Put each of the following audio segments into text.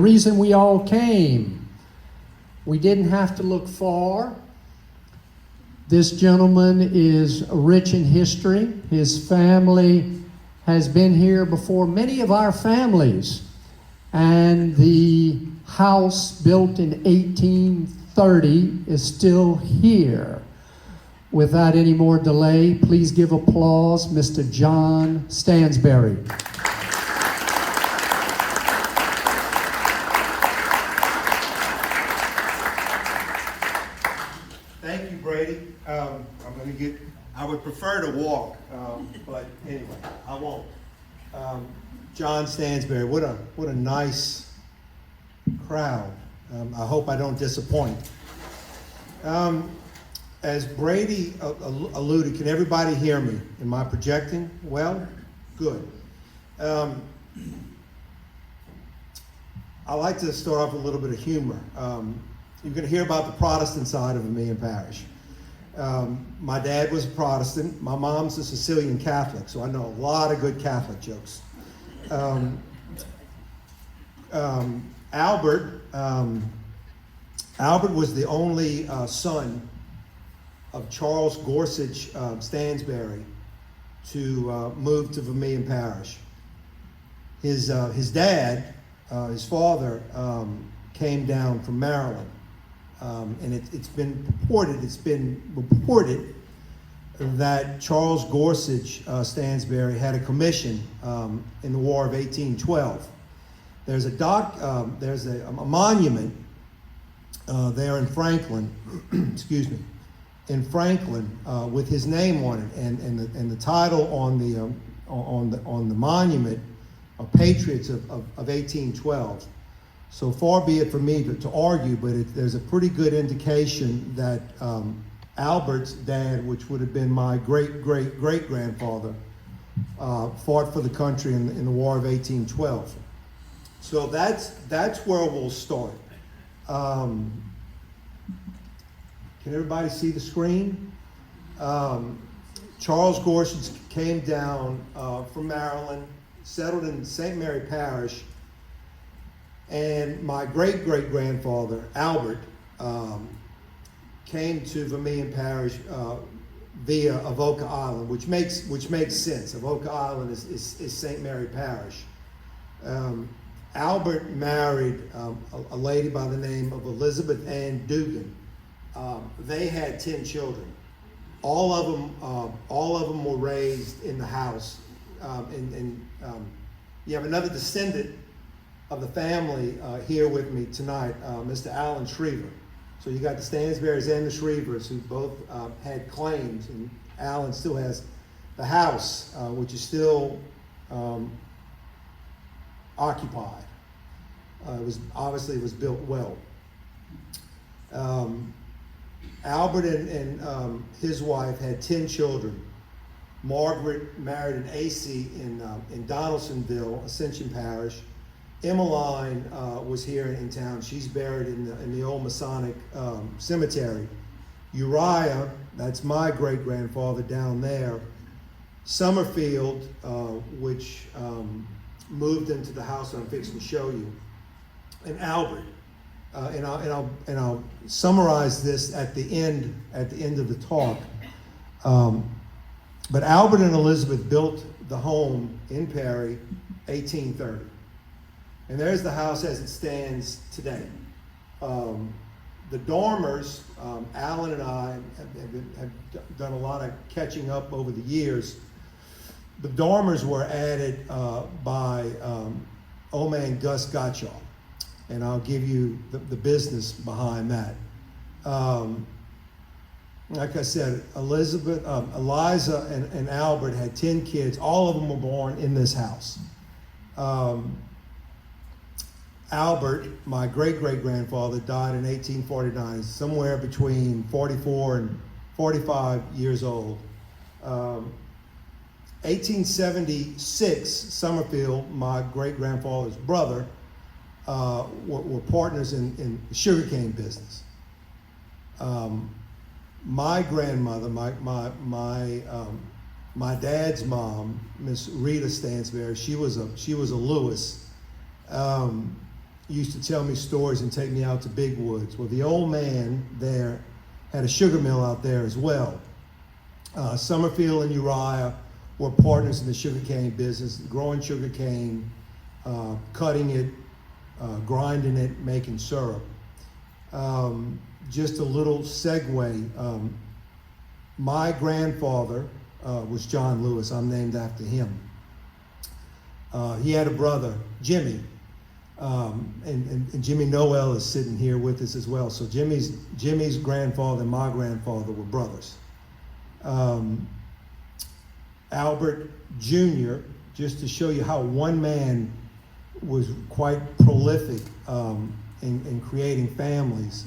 The reason we all came, we didn't have to look far. This gentleman is rich in history. His family has been here before many of our families. And the house built in 1830 is still here. Without any more delay, please give applause, Mr. John Stansbury. Thank you, Brady. I would prefer to walk, but anyway, I won't. John Stansbury, what a nice crowd. I hope I don't disappoint. As Brady alluded, can everybody hear me? Am I projecting well? Good. I like to start off with a little bit of humor. You're going to hear about the Protestant side of Vermilion Parish. My dad was a Protestant. My mom's a Sicilian Catholic, so I know a lot of good Catholic jokes. Albert was the only son of Charles Gorsuch Stansbury to move to Vermilion Parish. His dad, his father, came down from Maryland. And it's been reported that Charles Gorsuch Stansbury had a commission in the War of 1812. There's a monument there in Franklin, excuse me, in Franklin with his name on it, and the title on the monument of Patriots of 1812. So far be it for me to argue, but there's a pretty good indication that Albert's dad, which would have been my great-great-great-grandfather, fought for the country in the War of 1812. So that's where we'll start. Can everybody see the screen? Charles Gorsuch came down from Maryland, settled in St. Mary Parish, and my great-great-grandfather, Albert, came to Vermilion Parish via Avoca Island, which makes sense. Avoca Island is St. Mary Parish. Albert married a lady by the name of Elizabeth Ann Dugan. They had 10 children. All of them were raised in the house. And you have another descendant of the family here with me tonight, Mr. Alan Schriever. So you got the Stansburys and the Schrievers who both had claims, and Alan still has the house, which is still occupied. It was built well. Albert and his wife had 10 children. Margaret married an AC in Donaldsonville, Ascension Parish. Emmeline was here in town. She's buried in the old Masonic cemetery. Uriah, that's my great-grandfather down there. Summerfield, which moved into the house I'm fixing to show you, and Albert. And I'll summarize this at the end of the talk. But Albert and Elizabeth built the home in Perry, 1830. And there's the house as it stands today. The dormers, Alan and I have done a lot of catching up over the years. The dormers were added by old man Gus Gottschall. And I'll give you the business behind that. Like I said, Eliza and Albert had 10 kids. All of them were born in this house. Albert, my great-great-grandfather, died in 1849, somewhere between 44 and 45 years old. 1876, Summerfield, my great-grandfather's brother, were partners in the sugarcane business. My grandmother, my dad's mom, Miss Rita Stansbury, she was a Lewis. used to tell me stories and take me out to Big Woods. Well, the old man there had a sugar mill out there as well. Summerfield and Uriah were partners in the sugarcane business, growing sugarcane, cutting it, grinding it, making syrup. Just a little segue. My grandfather was John Lewis. I'm named after him. He had a brother, Jimmy, and Jimmy Noel is sitting here with us as well. So Jimmy's grandfather and my grandfather were brothers. Albert Jr., just to show you how one man was quite prolific in creating families.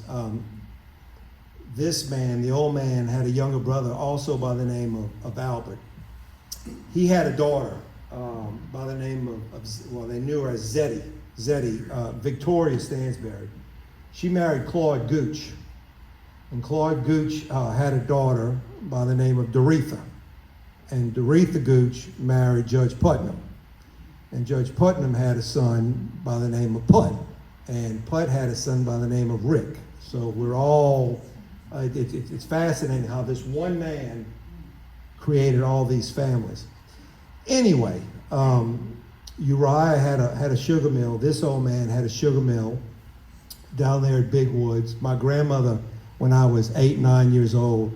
This man, the old man, had a younger brother also by the name of Albert. He had a daughter by the name of they knew her as Zeddy, Victoria Stansbury. She married Claude Gooch, and Claude Gooch had a daughter by the name of Doretha, and Doretha Gooch married Judge Putnam, and Judge Putnam had a son by the name of Putt, and Putt had a son by the name of Rick. So we're all, it's fascinating how this one man created all these families. Anyway, Uriah had a sugar mill. This old man had a sugar mill down there at Big Woods. My grandmother, when I was 8, 9 years old,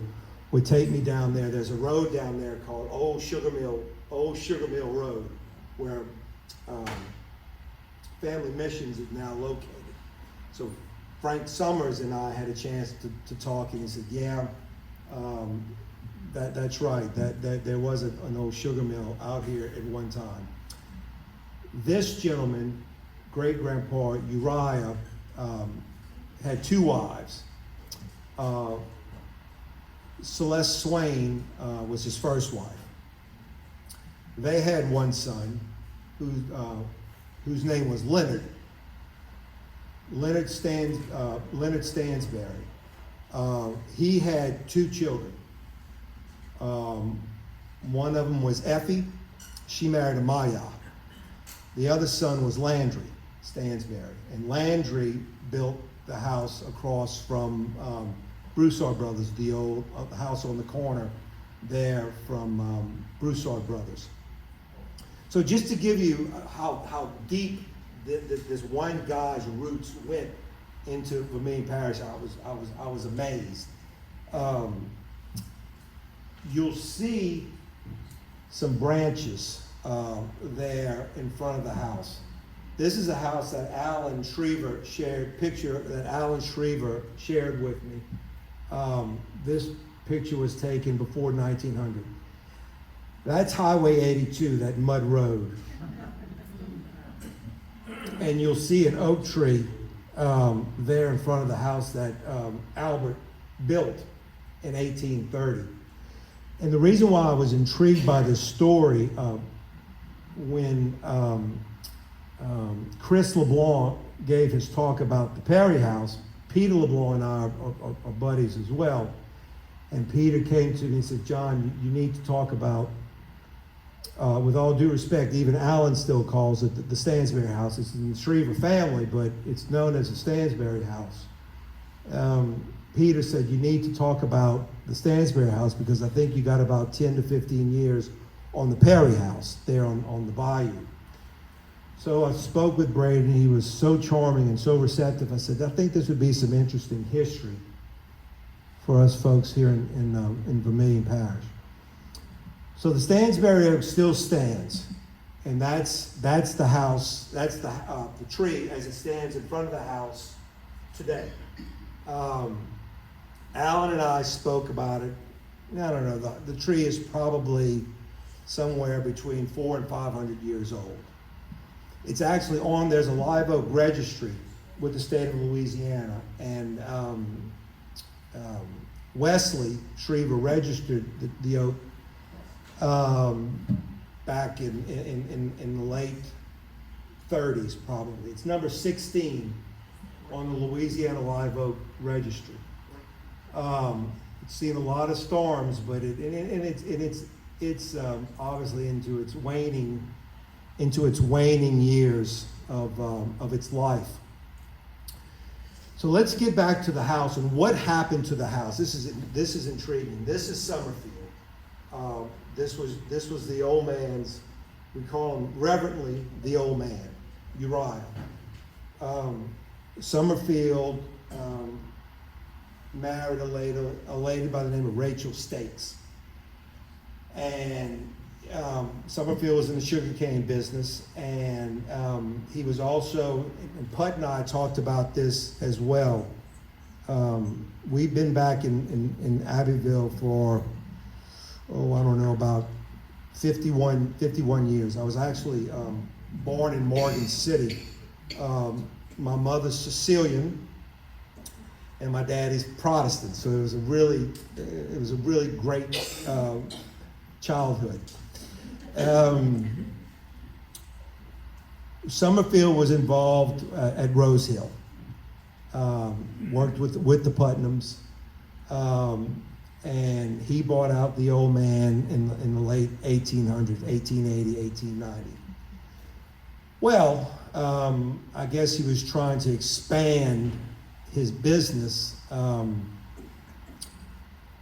would take me down there. There's a road down there called Old Sugar Mill Road, where Family Missions is now located. So Frank Summers and I had a chance to talk, and he said, yeah, that's right, that there was an old sugar mill out here at one time. This gentleman, great-grandpa Uriah, had 2 wives. Celeste Swain was his first wife. They had one son whose name was Leonard. Leonard Stansbury. He had 2 children. One of them was Effie. She married Amaya. The other son was Landry Stansbury. And Landry built the house across from Broussard Brothers, the old house on the corner there from Broussard Brothers. So just to give you how deep this one guy's roots went into Vermilion Parish, I was amazed. You'll see some branches there in front of the house. This is a house that Alan Schriever shared with me. This picture was taken before 1900. That's Highway 82, that mud road. And you'll see an oak tree there in front of the house that Albert built in 1830. And the reason why I was intrigued by this story, when Chris LeBlanc gave his talk about the Perry House, Peter LeBlanc and I are buddies as well. And Peter came to me and said, John, you need to talk about, with all due respect, even Alan still calls it the Stansbury House. It's in the Schriever family, but it's known as the Stansbury House. Peter said, you need to talk about the Stansbury House because I think you got about 10 to 15 years on the Perry House there on the bayou. So I spoke with Braden. He was so charming and so receptive. I said, I think this would be some interesting history for us folks here in Vermilion Parish. So the Stansbury Oak still stands, and that's the house. That's the tree as it stands in front of the house today. Alan and I spoke about it. I don't know. The tree is probably somewhere between 400 and 500 years old. It's actually there's a live oak registry with the state of Louisiana, and Wesley Schriever registered the oak back in the late 30s probably. It's number 16 on the Louisiana live oak registry. It's seen a lot of storms, but it's obviously into its waning years of its life. So let's get back to the house and what happened to the house. This is intriguing. This is Summerfield. This was the old man's. We call him reverently the old man, Uriah. Summerfield married a lady by the name of Rachel States, and Summerfield was in the sugarcane business, and he was also, and Putt and I talked about this as well. We've been back in Abbeville for, I don't know, about 51 years. I was actually born in Morgan City. My mother's Sicilian, and my daddy's Protestant, so it was a really great childhood. Summerfield was involved at Rose Hill. Worked with the Putnams, and he bought out the old man in the late 1800s, 1880, 1890. Well, I guess he was trying to expand his business,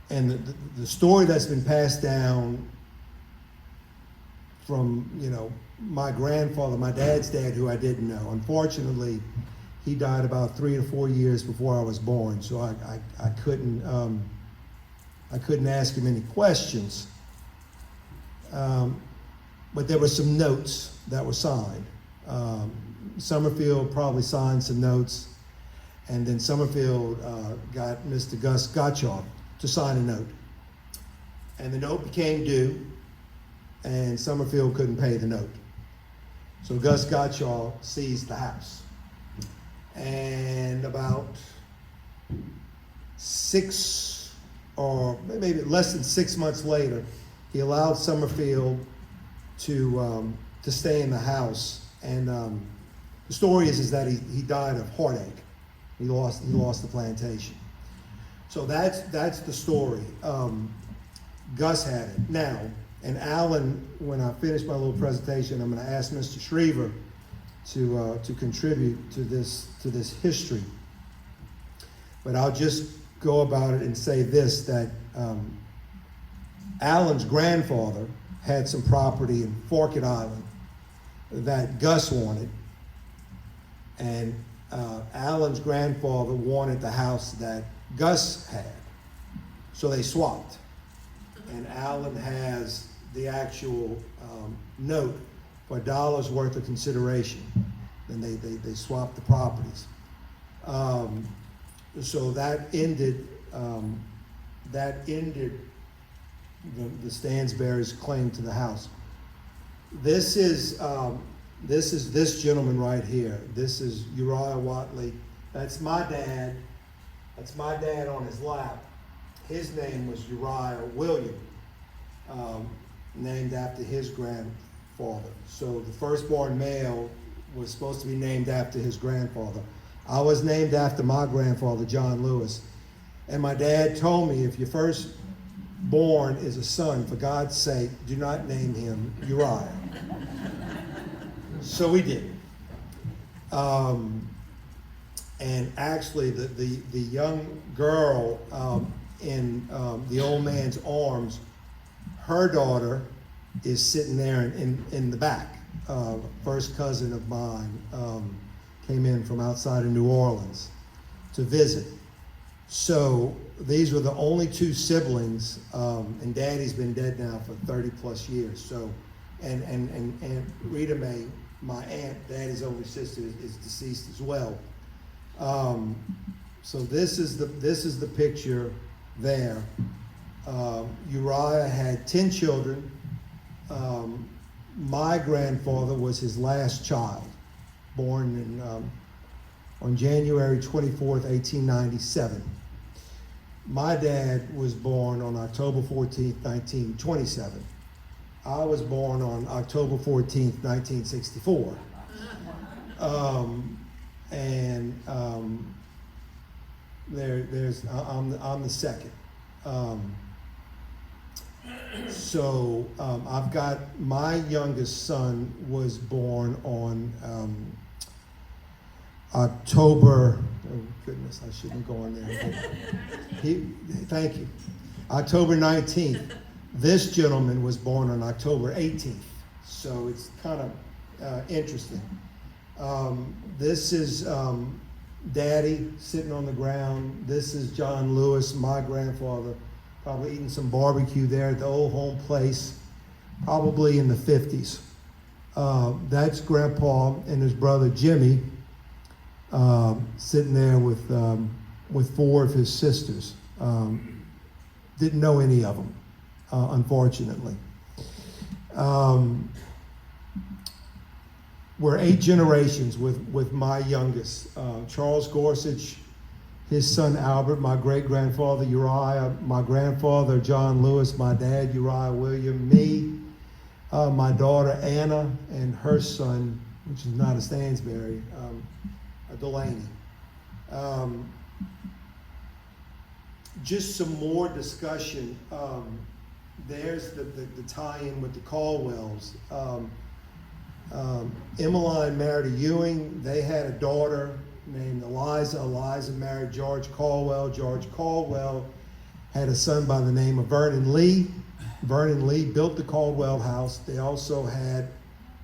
and the story that's been passed down from, my grandfather, my dad's dad, who I didn't know. Unfortunately, he died about 3 or 4 years before I was born, so I couldn't ask him any questions. But there were some notes that were signed. Summerfield probably signed some notes, and then Summerfield got Mr. Gus Gottschalk to sign a note. And the note became due, and Summerfield couldn't pay the note. So Gus Gottschalk seized the house. And about 6 or maybe less than 6 months later, he allowed Summerfield to stay in the house. And the story is that he died of heartache. He lost the plantation. So that's the story. Gus had it. Now, and Alan, when I finish my little presentation, I'm going to ask Mr. Schriever to contribute to this history. But I'll just go about it and say this, that Alan's grandfather had some property in Forked Island that Gus wanted, and Alan's grandfather wanted the house that Gus had. So they swapped. And Alan has the actual note for $1 worth of consideration. Then they swapped the properties. So that ended the Stansbury's claim to the house. This is this gentleman right here. This is Uriah Watley. That's my dad. That's my dad on his lap. His name was Uriah William, named after his grandfather. So the firstborn male was supposed to be named after his grandfather. I was named after my grandfather, John Lewis. And my dad told me, if your firstborn is a son, for God's sake, do not name him Uriah. So we did. And actually, the young girl in the old man's arms, her daughter is sitting there in the back. First cousin of mine came in from outside of New Orleans to visit. So these were the only 2 siblings, and Daddy's been dead now for 30 plus years. So, and Rita Mae, my aunt, Daddy's older sister, is deceased as well. So this is the picture there. Uriah had 10 children. My grandfather was his last child, born on January 24th, 1897. My dad was born on October 14th, 1927. I was born on October 14th, 1964. I'm the second. So I've got, my youngest son was born on October Oh goodness, I shouldn't go on there. Thank you. October 19th. This gentleman was born on October 18th, so it's kind of interesting. This is Daddy sitting on the ground. This is John Lewis, my grandfather, probably eating some barbecue there at the old home place, probably in the 50s. That's Grandpa and his brother Jimmy sitting there with 4 of his sisters. Didn't know any of them, unfortunately. We're 8 generations with my youngest. Charles Gorsuch, his son Albert, my great-grandfather Uriah, my grandfather John Lewis, my dad Uriah William, me, my daughter Anna, and her son, which is not a Stansbury, Delaney. Just some more discussion. There's the tie-in with the Caldwells. Emmeline married a Ewing. They had a daughter named Eliza. Eliza married George Caldwell. George Caldwell had a son by the name of Vernon Lee. Vernon Lee built the Caldwell house. They also had,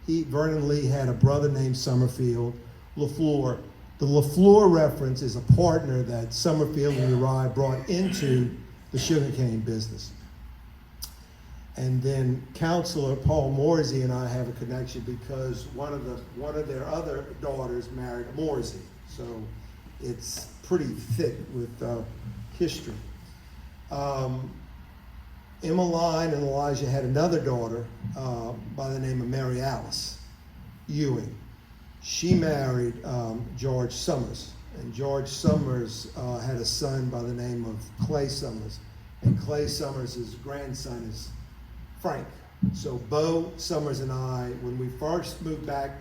Vernon Lee had a brother named Summerfield LaFleur. The LaFleur reference is a partner that Summerfield and Uriah brought into the sugarcane business. And then Counselor Paul Morsey and I have a connection because one of their other daughters married a Morsey. So it's pretty thick with history. Emmeline and Elijah had another daughter by the name of Mary Alice Ewing. She married George Summers, and George Summers had a son by the name of Clay Summers, and Clay Summers' grandson is Frank. So Bo Summers and I, when we first moved back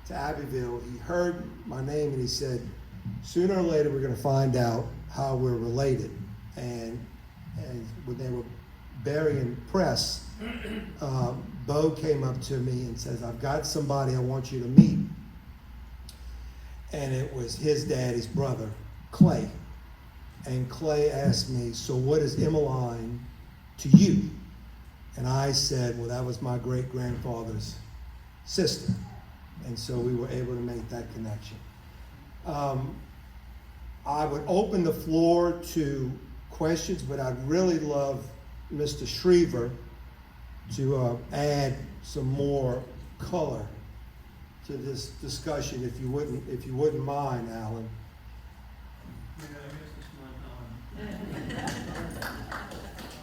to Abbeville, he heard my name and he said, sooner or later we're going to find out how we're related. And when they were burying Press, Bo came up to me and says, I've got somebody I want you to meet. And it was his daddy's brother, Clay. And Clay asked me, so what is Emmeline to you? And I said, well, that was my great-grandfather's sister. And so we were able to make that connection. I would open the floor to questions, but I'd really love Mr. Schriever to add some more color to this discussion, if you wouldn't mind, Alan.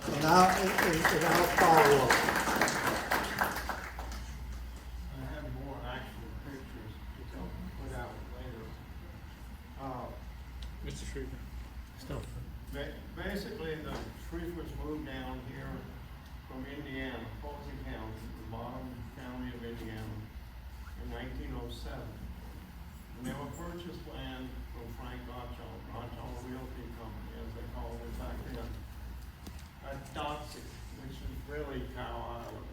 And I'll follow up. I have more actual pictures to put out later. Mr. Schriever. Basically, the Schrievers moved down here from Indiana, Posey County, the bottom county of Indiana, in 1907. And they were purchased land from Frank Gottschall Realty Company, as they called it back then, at Dotsey, which is really Cow Island.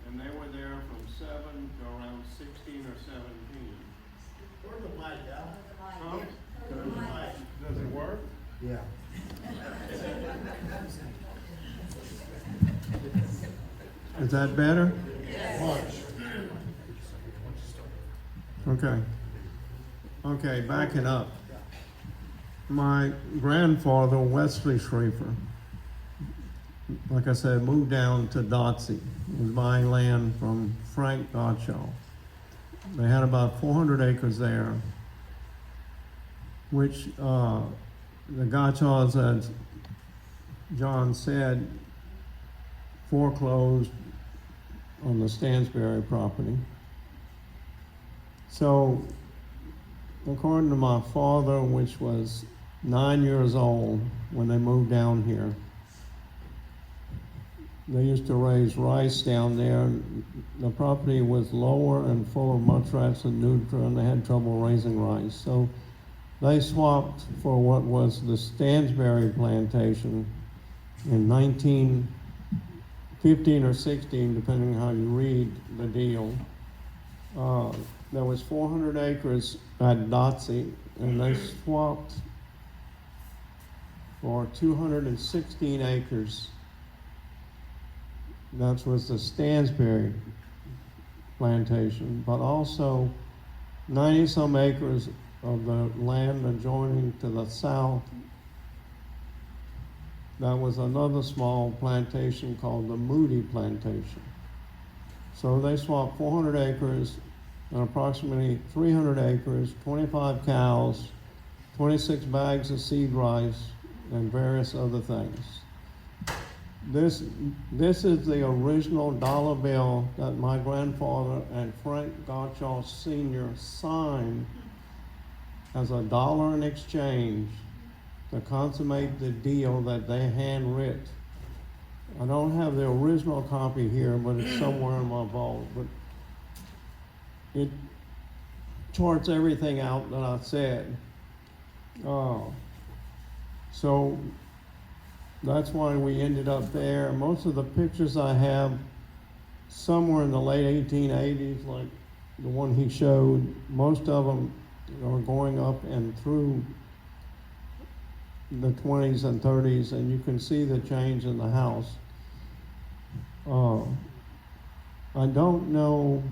And they were there from 7 to around 16 or 17. Where's the mic, Al? Huh? Where's the mic? Does it work? Yeah. Is that better? Yes. Okay, backing up. My grandfather, Wesley Schriever, like I said, moved down to Dotsey. He was buying land from Frank Gottschall. They had about 400 acres there, which the Gottschalls, as John said, foreclosed on the Stansbury property. So, according to my father, which was 9 years old when they moved down here, they used to raise rice down there. The property was lower and full of muskrats and nutria, and they had trouble raising rice. So they swapped for what was the Stansbury plantation in 1915 or 16, depending on how you read the deal. There was 400 acres at Dotsey, and they swapped for 216 acres. That was the Stansbury plantation, but also 90-some acres of the land adjoining to the south. That was another small plantation called the Moody Plantation. So they swapped 400 acres and approximately 300 acres, 25 cows, 26 bags of seed rice, and various other things. This is the original dollar bill that my grandfather and Frank Gottschall Sr. signed as a dollar in exchange to consummate the deal that they handwrit. I don't have the original copy here, but it's somewhere in my vault. But it charts everything out that I said. So that's why we ended up there. Most of the pictures I have somewhere in the late 1880s, like the one he showed, most of them are going up and through the 20s and 30s, and you can see the change in the house. I don't know,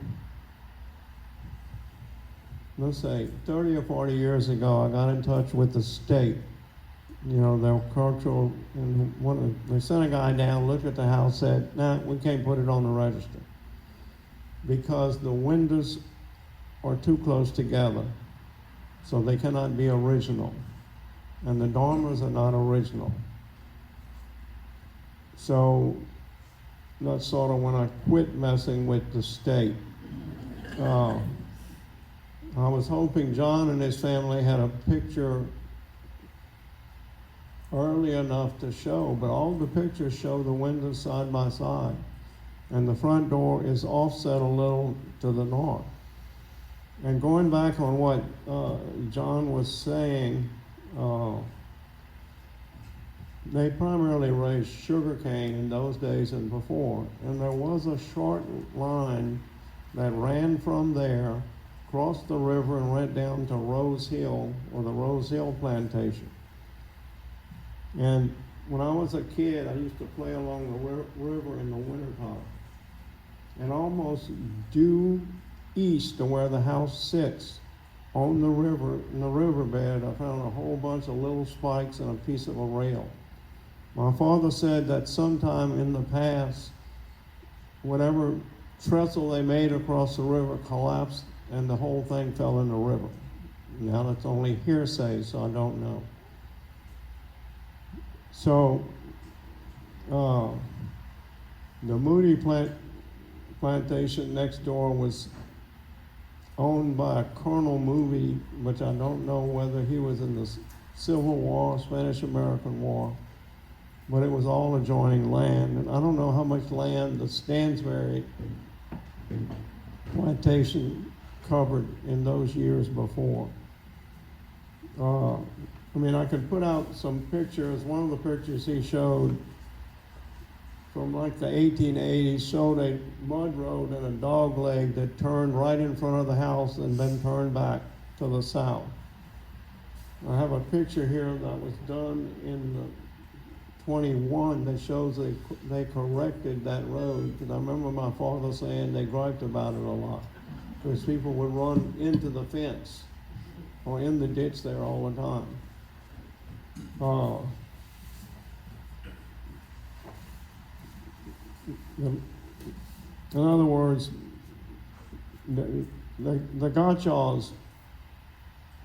let's say 30 or 40 years ago, I got in touch with the state. You know, their cultural, and they sent a guy down, looked at the house, said, nah, we can't put it on the register because the windows are too close together, so they cannot be original, and the dormers are not original. So that's sort of when I quit messing with the state. I was hoping John and his family had a picture early enough to show, but all the pictures show the windows side by side, and the front door is offset a little to the north. And going back on what John was saying, they primarily raised sugarcane in those days and before, and there was a short line that ran from there, crossed the river, and went down to Rose Hill, or the Rose Hill Plantation. And when I was a kid, I used to play along the river in the wintertime. And almost due east of where the house sits, on the river, in the riverbed, I found a whole bunch of little spikes and a piece of a rail. My father said that sometime in the past, whatever trestle they made across the river collapsed and the whole thing fell in the river. Now that's only hearsay, so I don't know. So, the Moody plantation next door was owned by a Colonel Moody, which I don't know whether he was in the Civil War, Spanish-American War, but it was all adjoining land. And I don't know how much land the Stansbury plantation covered in those years before. I mean, I could put out some pictures. One of the pictures he showed from like the 1880s showed a mud road and a dog leg that turned right in front of the house and then turned back to the south. I have a picture here that was done in the 21 that shows they corrected that road, because I remember my father saying they griped about it a lot because people would run into the fence or in the ditch there all the time. In other words, the Gottschalls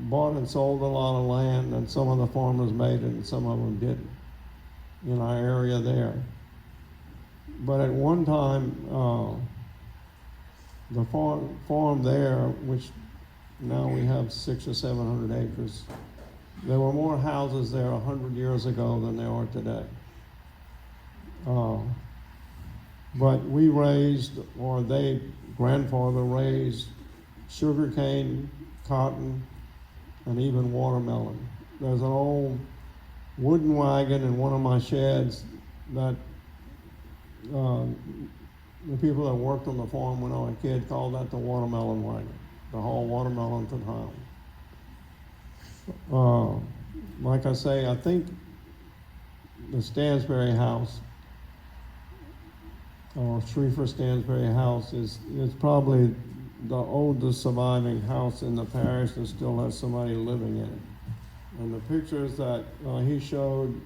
bought and sold a lot of land, and some of the farmers made it and some of them didn't in our area there. But at one time, the farm there, which now we have 600 or 700 acres, there were more houses there 100 years ago than there are today. But we raised, or grandfather raised sugarcane, cotton, and even watermelon. There's an old wooden wagon in one of my sheds that the people that worked on the farm when I was a kid called that the watermelon wagon, to haul watermelon to town. Like I say, I think the Stansbury house, or Schriever Stansbury house, is probably the oldest surviving house in the parish that still has somebody living in it. And the pictures that he showed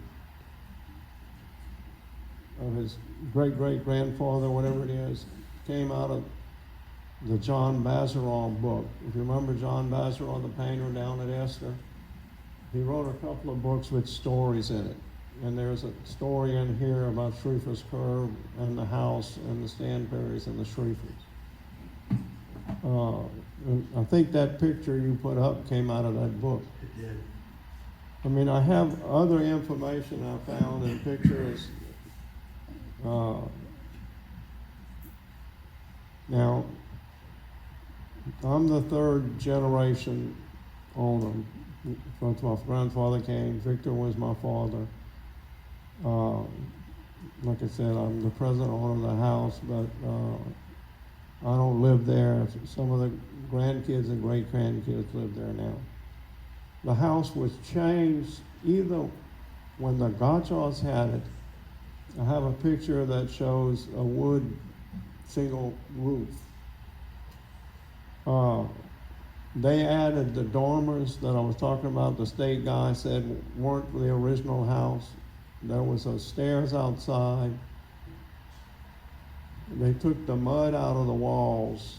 of his great-great-grandfather, whatever it is, came out of the John Bazeron book. If you remember John Bazeron, the painter down at Esther, he wrote a couple of books with stories in it. And there's a story in here about Schriever's Curve and the house and the Stansburys and the Schrievers. And I think that picture you put up came out of that book. It did. I mean, I have other information I found in pictures. Now, I'm the third generation owner. Once my grandfather came, Victor was my father. Like I said, I'm the present owner of the house, but I don't live there. Some of the grandkids and great-grandkids live there now. The house was changed either when the Gottschalks had it. I have a picture that shows a wood single roof. They added the dormers that I was talking about, the state guy said weren't the original house. There was a stairs outside. They took the mud out of the walls.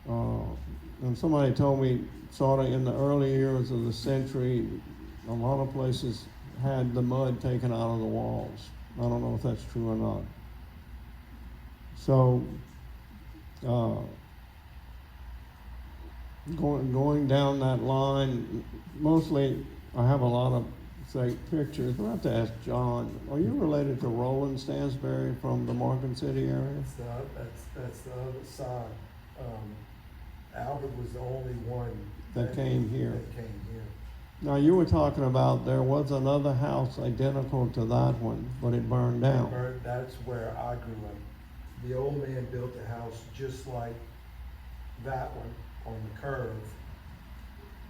And somebody told me sort of in the early years of the century, a lot of places had the mud taken out of the walls. I don't know if that's true or not. So, going down that line, mostly I have a lot of, say, pictures. I'll have to ask John, are you related to Roland Stansbury from the Morgan City area? That's the other side. Albert was the only one That came here. That came here. Now, you were talking about there was another house identical to that one, but it burned down. That's where I grew up. The old man built a house just like that one on the curve,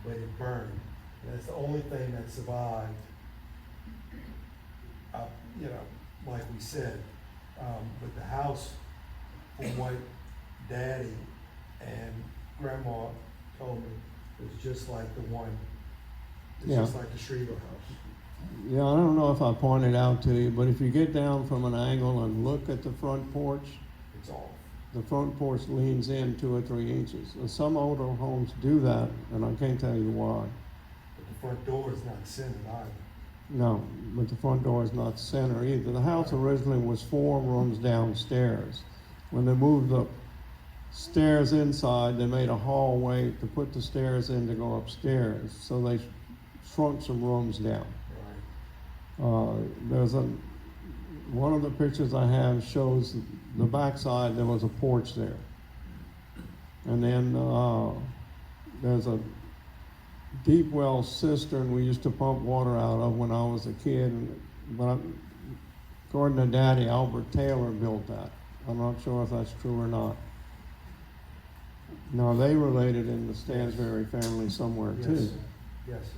but it burned. That's the only thing that survived. You know, like we said, but the house, from what Daddy and Grandma told me, was just like the one. It's just like the Schriever house. Yeah, I don't know if I pointed out to you, but if you get down from an angle and look at the front porch, It's off. the front porch leans in 2 or 3 inches. And some older homes do that, and I can't tell you why. But the front door is not centered either. No, but the front door is not center either. The house originally was 4 rooms downstairs. When they moved the stairs inside, they made a hallway to put the stairs in to go upstairs. So they shrunk some rooms down. There's one of the pictures I have shows the backside, there was a porch there. And then there's a deep well cistern we used to pump water out of when I was a kid. But according to Daddy, Albert Taylor built that. I'm not sure if that's true or not. Now, they related in the Stansbury family somewhere Yes, too. sir. Yes, sir.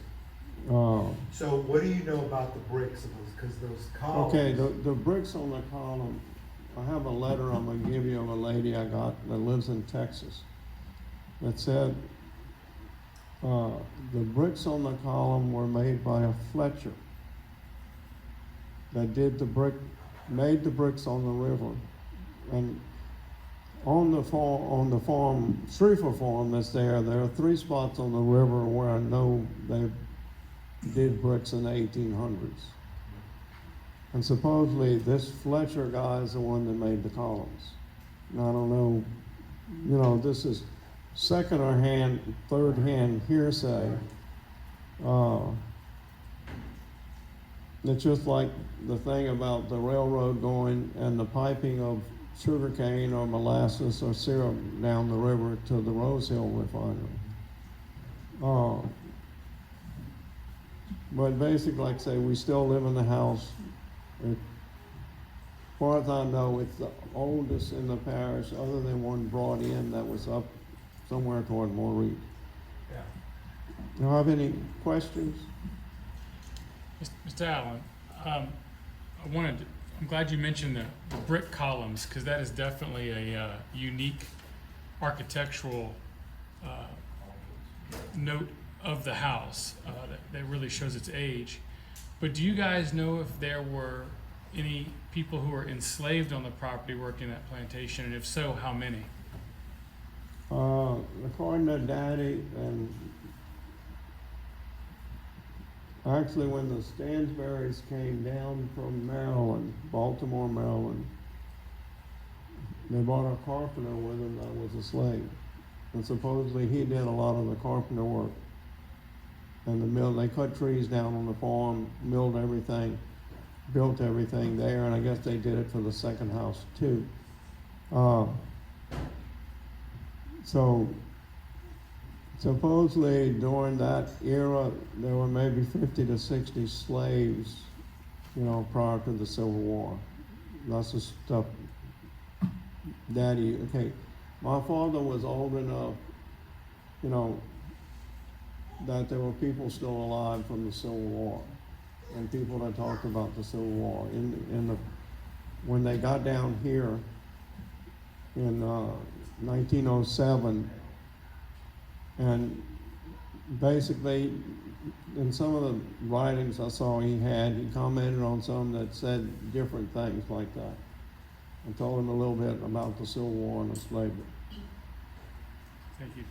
So what do you know about the bricks of those? Because those columns. Okay, the bricks on the column, I have a letter I'm gonna give you of a lady I got that lives in Texas that said, the bricks on the column were made by a Fletcher that made the bricks on the river. And on the farm, Schriever farm that's there are 3 spots on the river where I know they did bricks in the 1800s. And supposedly this Fletcher guy is the one that made the columns. Now, I don't know, you know, this is second or third hand hearsay. It's just like the thing about the railroad going and the piping of sugarcane or molasses or syrup down the river to the Rose Hill refinery. But basically, like I say, we still live in the house. As far as I know, it's the oldest in the parish, other than one brought in that was up somewhere toward Maurice. Yeah. Do you have any questions? Mr. Allen, I'm glad you mentioned the brick columns, because that is definitely a unique architectural note of the house that really shows its age. But do you guys know if there were any people who were enslaved on the property working that plantation, and if so, how many? According to Daddy, and actually when the Stansburys came down from Maryland, Baltimore, Maryland, they brought a carpenter with them that was a slave. And supposedly he did a lot of the carpenter work. And the mill, they cut trees down on the farm, milled everything, built everything there, and I guess they did it for the second house too. So supposedly during that era, there were maybe 50 to 60 slaves, prior to the Civil War. That's the stuff Daddy, okay. My father was old enough, that there were people still alive from the Civil War, and people that talked about the Civil War. When they got down here in 1907, and basically in some of the writings I saw he commented on some that said different things like that. I told him a little bit about the Civil War and the slavery. Thank you.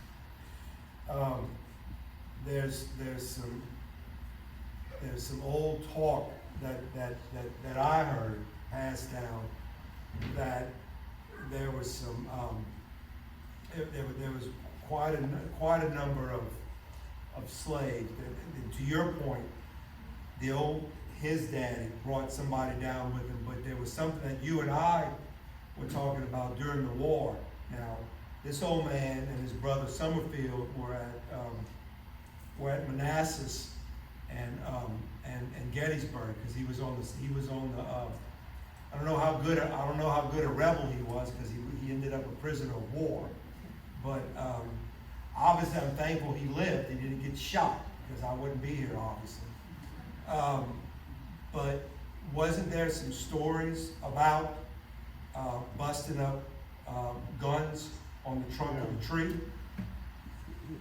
There's some old talk that I heard passed down that there was some there was quite a number of slaves. And to your point, his daddy brought somebody down with him, but there was something that you and I were talking about during the war. Now, this old man and his brother Summerfield were at Manassas and Gettysburg, because he was on the I don't know how good a rebel he was, because he ended up a prisoner of war. But obviously, I'm thankful he lived. He didn't get shot, because I wouldn't be here, obviously. But wasn't there some stories about busting up guns on the trunk of the tree?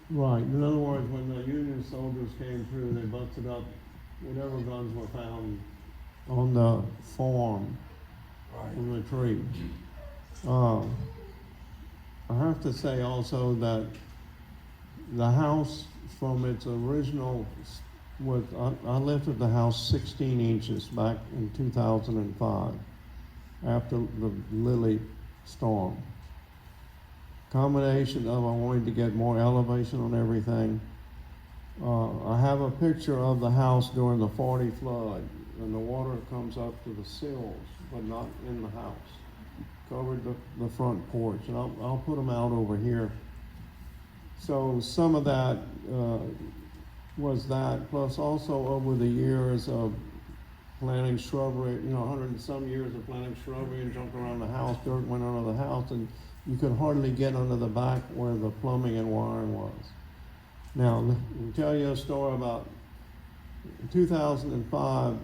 Right. In other words, when the Union soldiers came through, they busted up whatever guns were found on the farm from the tree. I have to say also that the house, from its original, I lifted the house 16 inches back in 2005 after the Lily storm. Combination of I wanted to get more elevation on everything. I have a picture of the house during the 40 flood, and the water comes up to the sills, but not in the house. Covered the front porch, and I'll put them out over here. So some of that was that, plus also over the years of planting shrubbery, 100 and some years of planting shrubbery and jumping around the house, dirt went under the house, and you could hardly get under the back where the plumbing and wiring was. Now, I'll tell you a story about 2005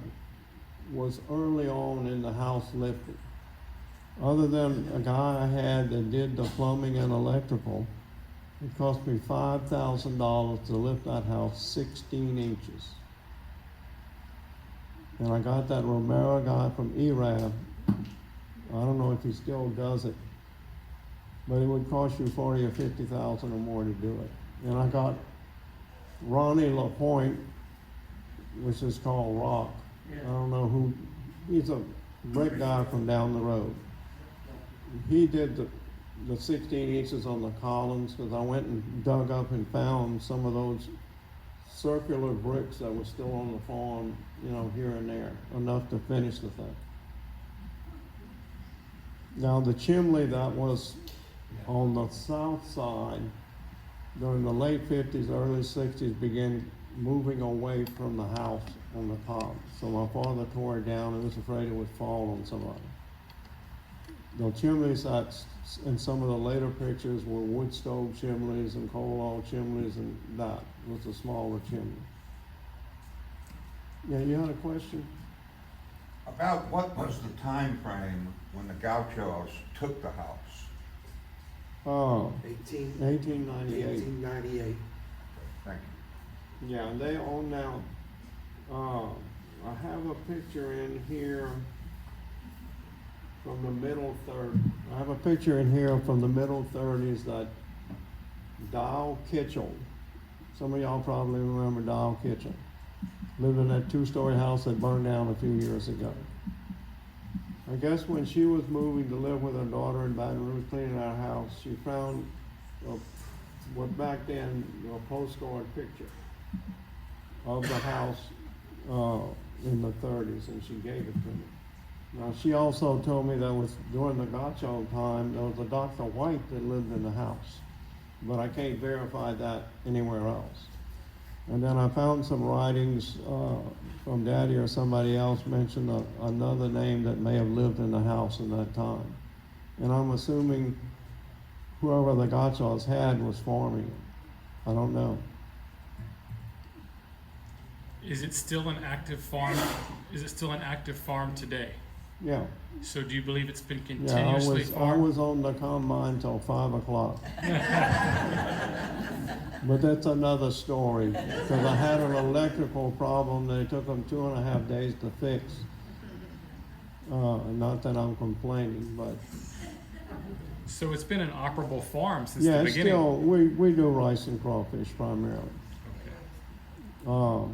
was early on in the house lifting. Other than a guy I had that did the plumbing and electrical, it cost me $5,000 to lift that house 16 inches. And I got that Romero guy from ERAB. I don't know if he still does it, but it would cost you 40 or 50,000 or more to do it. And I got Ronnie LaPointe, which is called Rock. I don't know who, he's a brick guy from down the road. He did the 16 inches on the columns, because I went and dug up and found some of those circular bricks that were still on the farm, here and there, enough to finish the thing. Now the chimney that was on the south side during the late 50s, early 60s began moving away from the house on the top. So my father tore it down and was afraid it would fall on somebody. The chimneys that's in some of the later pictures were wood stove chimneys and coal oil chimneys, and that was a smaller chimney. Yeah, you had a question? About what was the time frame when the Gauchos took the house? Oh, 1898. 1898. Thank you. Yeah, and they own now, I have a picture in here from the middle third. I have a picture in here from the middle 30s that Dow Kitchell, some of y'all probably remember Dow Kitchell, lived in that two-story house that burned down a few years ago. I guess when she was moving to live with her daughter in Baton Rouge, cleaning our house, she found what back then a postcard picture of the house in the 30s, and she gave it to me. Now, she also told me that was during the Gaucho time, there was a Dr. White that lived in the house, but I can't verify that anywhere else. And then I found some writings from Daddy or somebody else mentioned another name that may have lived in the house in that time. And I'm assuming whoever the Gauchos had was farming it. I don't know. Is it still an active farm? Is it still an active farm today? Yeah. So do you believe it's been Yeah, continuously I farmed? was on the combine till 5 o'clock. But that's another story, because I had an electrical problem that it took them 2.5 days to fix. Not that I'm complaining, but So it's been an operable farm since yeah, the it's beginning. still, we do rice and crawfish primarily. Okay.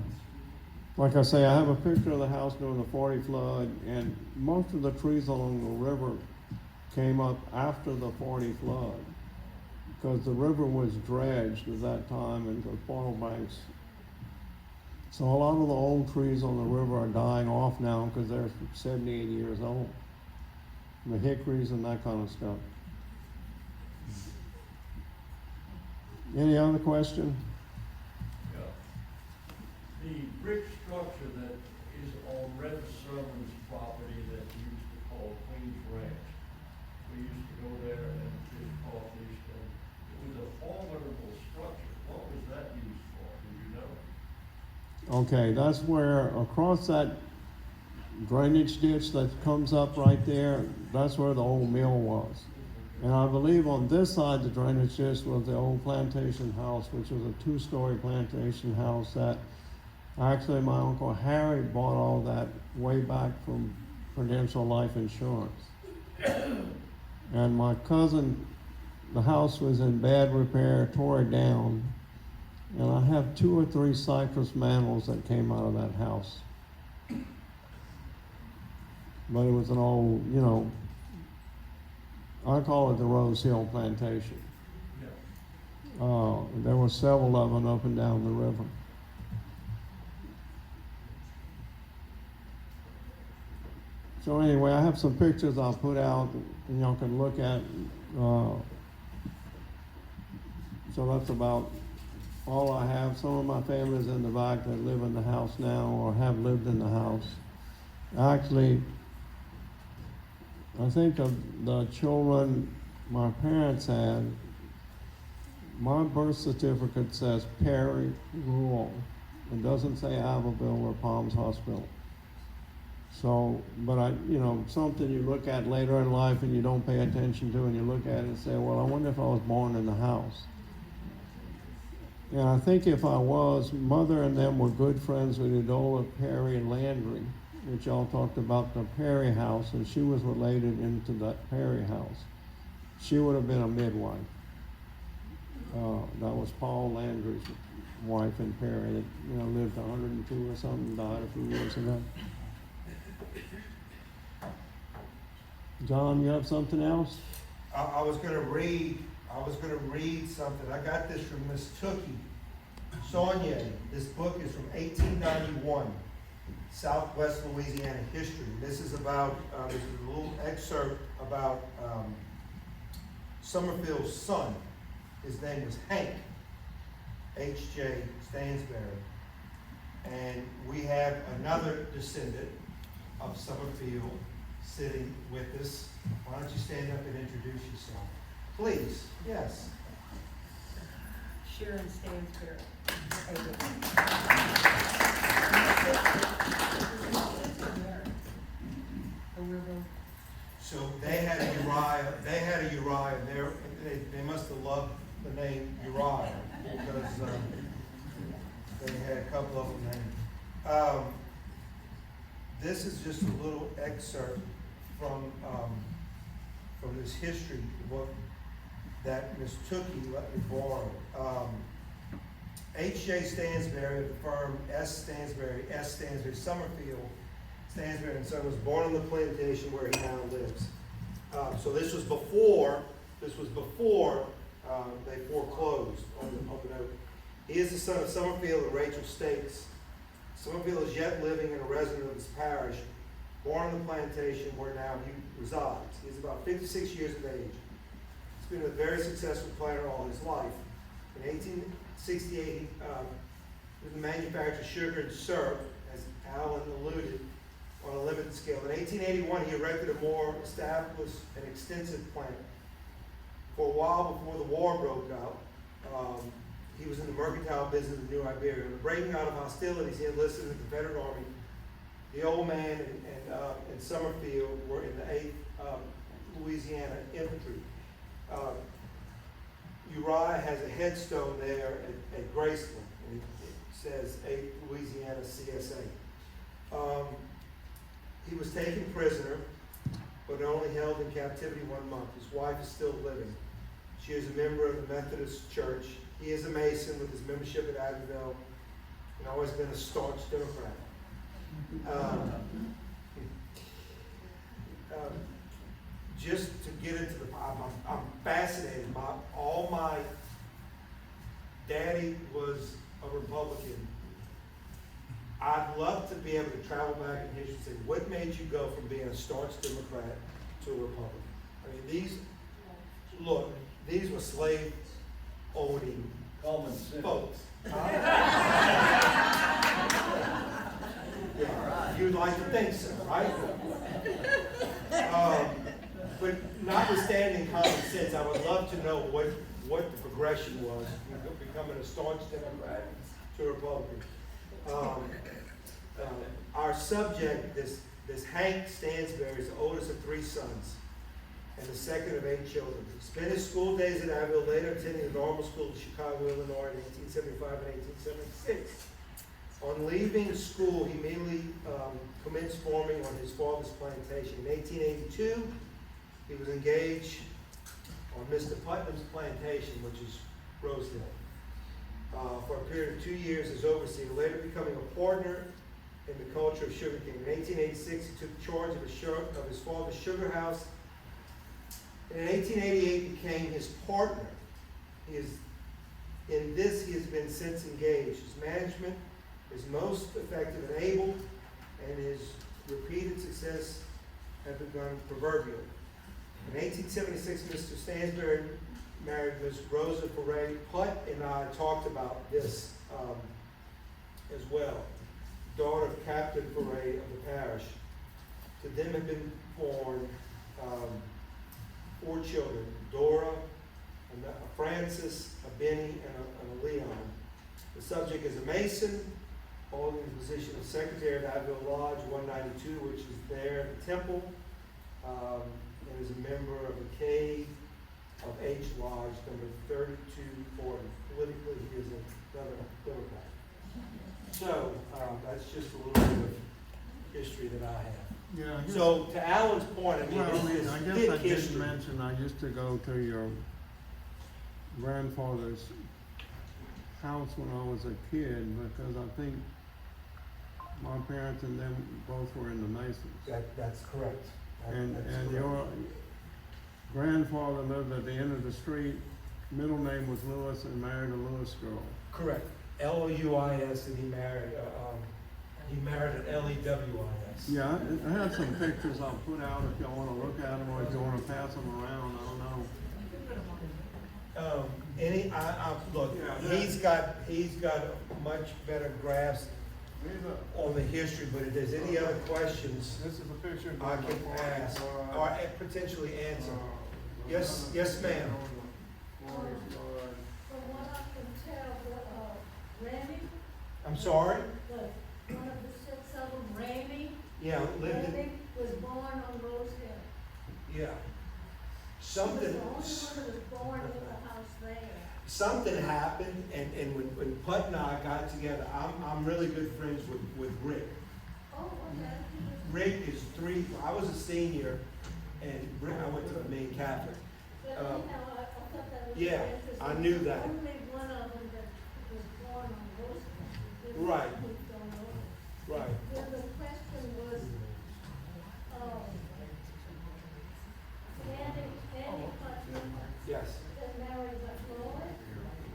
Like I say, I have a picture of the house during the 40 flood, and most of the trees along the river came up after the 40 flood, because the river was dredged at that time into coral banks. So a lot of the old trees on the river are dying off now because they're 70, 80 years old. The hickories and that kind of stuff. Any other question? The brick structure that is on Red Sermon's property that we used to call Queen's Ranch. We used to go there and fish crawfish, and it was a formidable structure. What was that used for? Do you know? Okay, that's where, across that drainage ditch that comes up right there, that's where the old mill was. And I believe on this side, the drainage ditch was the old plantation house, which was a 2-story plantation house that actually my Uncle Harry bought all that way back from Prudential Life Insurance. And my cousin, the house was in bad repair, tore it down. And I have 2 or 3 cypress mantles that came out of that house. But it was an old, you know, I call it the Rose Hill Plantation. There were several of them up and down the river. So anyway, I have some pictures I'll put out and y'all can look at. So that's about all I have. Some of my family's in the back that live in the house now or have lived in the house. Actually, I think of the children my parents had, my birth certificate says Perry Rural. It doesn't say Abbeville or Palms Hospital. So, but you know, something you look at later in life and you don't pay attention to, and you look at it and say, well, I wonder if I was born in the house. And I think if I was, Mother and them were good friends with Edola Perry Landry, which y'all talked about the Perry house, and she was related into that Perry house. She would have been a midwife. That was Paul Landry's wife in Perry that, you know, lived 102 or something, died a few years ago. John, you have something else? I was gonna read something. I got this from Miss Tookie Saunier. This book is from 1891, Southwest Louisiana history. This is about, this is a little excerpt about Summerfield's son. His name was Hank, H.J. Stansbury. And we have another descendant of Summerfield, sitting with us. Why don't you stand up and introduce yourself? Please, yes. Sharon Stansbury. So they had a Uriah, and they must have loved the name Uriah, because they had a couple of them named. This is just a little excerpt from this history book that Miss Tookie let me borrow. H.J. Stansbury of the firm S. Stansbury, Summerfield, Stansbury and Son was born on the plantation where he now lives. So this was before they foreclosed on the note. He is the son of Summerfield and Rachel States. Summerfield is yet living and a resident of his parish, born on the plantation where now he resides. He is about 56 years of age. He's been a very successful planter all his life. In 1868, he was a manufacturer of sugar and syrup, as Alan alluded, on a limited scale. In 1881, he erected a more established and extensive plant. For a while before the war broke out, he was in the mercantile business of New Iberia. In the breaking out of hostilities, he enlisted in the Confederate Army. The old man and Summerfield were in the 8th Louisiana Infantry. Uriah has a headstone there at Graceland, and it says 8th Louisiana CSA. He was taken prisoner, but only held in captivity 1 month. His wife is still living. She is a member of the Methodist Church. He is a Mason with his membership at Abbeville, and always been a staunch Democrat. Just to get into I'm fascinated. All my daddy was a Republican. I'd love to be able to travel back in history and say, what made you go from being a staunch Democrat to a Republican? I mean, these were slave owning folks. Yeah, you'd like to think so, right? But notwithstanding common sense, I would love to know what the progression was from becoming a staunch Democrat to a Republican. Our subject, this Hank Stansbury, is the oldest of 3 sons and the second of 8 children. He spent his school days at Abbeville, later attending the normal school in Chicago, Illinois in 1875 and 1876. On leaving school, he immediately commenced farming on his father's plantation. In 1882, he was engaged on Mr. Putnam's plantation, which is Rosedale, for a period of 2 years as overseer, later becoming a partner in the culture of sugarcane. In 1886, he took charge of his father's sugar house, and in 1888 became his partner. In this, he has been since engaged. His management is most effective and able, and his repeated success have begun proverbial. In 1876, Mr. Stansbury married Miss Rosa Foray. Putt and I talked about this as well. Daughter of Captain Foray of the parish. To them have been born 4 children: Dora, a Francis, a Benny, and a Leon. The subject is a Mason, holding the position of Secretary of Abbeville Lodge 192, which is there at the temple, and is a member of the K of H Lodge number 3240. Politically, he is a Democrat. So that's just a little bit of history that I have. Yeah, I guess, So to Alan's point, I mean, well, I it's guess I thick didn't history. mention, I used to go to your grandfather's house when I was a kid, because I think my parents and them both were in the Masons. That's correct. And That's correct. your grandfather lived at the end of the street, middle name was Lewis, and married a Lewis girl. Correct. Louis, and he married an Lewis. Yeah, I have some pictures I'll put out if y'all wanna look at them, or if you wanna pass them around, I don't know. Look, he's got a much better grasp on the history, but if there's any other questions, This is a picture. I can ask or potentially answer. Yes, yes, ma'am. From what I can tell, Randy, I'm sorry? one of the 6 of them, Randy, Yeah, lived in, Randy was born on Rose Hill. yeah. He was Something, the only one that was born in the house there. something happened, and when Put and I got together, I'm really good friends with Rick. Oh, okay. Rick is I was a senior, and Rick, I went to the main Catholic. But anyhow, I thought that was Yeah, very interesting. I knew that. Only one of them that was born on Rose Hill. Right. We don't know. Right. Then the question was, Andy Putnam Yes. that married Lloyd.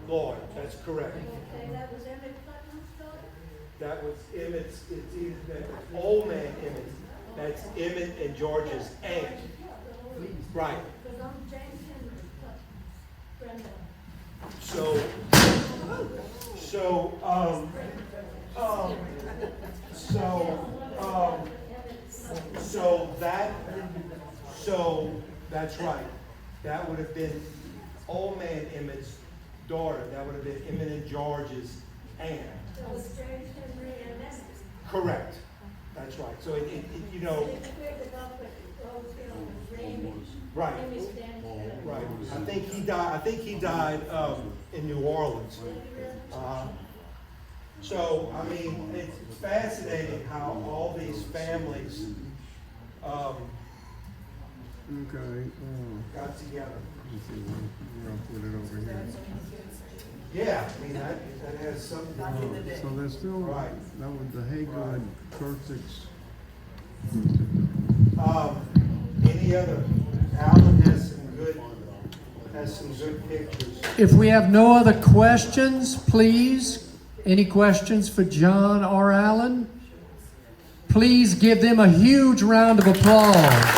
Lloyd, that's correct. Okay, that was Emmett Putnam's daughter? That was Emmett's, it's either that old man Emmett, that's Emmett and George's aunt. Right. Because I'm James Henry Putnam's granddaughter. So that's right. That would have been old man Emmett's daughter. That would have been Emmett and George's aunt. So it was James Henry and Emmett. Correct. That's right. So it you know, They cleared it up with Rose Hill and Ramey. right. Ramey Stansbury. Right. I think he died in New Orleans. So I mean, it's fascinating how all these families Okay, got together. let's see, we're gonna put it over here. Yeah, I mean that has something. So there's still, Right. that was the Haygood Church. Any other? Alan has some good pictures. If we have no other questions, please, any questions for John or Alan? Please give them a huge round of applause.